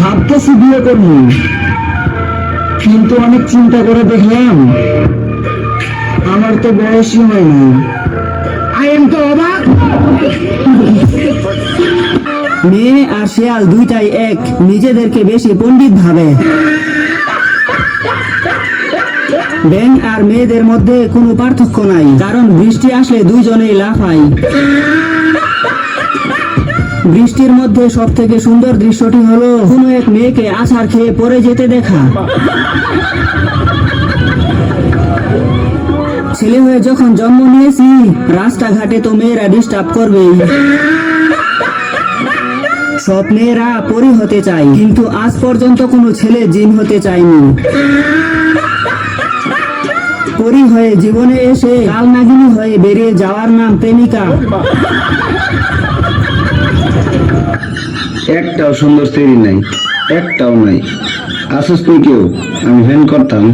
ভাবতেছি বিয়ে করবো, কিন্তু অনেক চিন্তা করে দেখলাম আমার তো বয়সই হয়নি। আই এম তো অবাক। মেয়ে আর শেয়াল দুইটাই এক, নিজেদেরকে বেশি পণ্ডিত ভাবে। ব্যাঙ আর মেয়েদের মধ্যে কোনো পার্থক্য নাই, কারণ বৃষ্টি আসলে দুইজনেই লাফায়। বৃষ্টির মধ্যে সব থেকে সুন্দর দৃশ্যটি হলো কোনো এক মেয়েকে আছাড় খেয়ে পড়ে যেতে দেখা। ছেলে হয়ে যখন জন্ম নিয়েছি, রাস্তাঘাটে তো মেয়েরা ডিস্টার্ব করবেই। সব মেয়েরা পরী হতে চায়, কিন্তু আজ পর্যন্ত কোনো ছেলে জিন হতে চায়নি। পরী হয়ে জীবনে এসে কাল নাগিনী হয়ে বেরিয়ে যাওয়ার নাম প্রেমিকা। একটাও সুন্দর স্ত্রী নাই, একটাও নাই। আসুস তুই কেউ, আমি ভ্যান করতাম।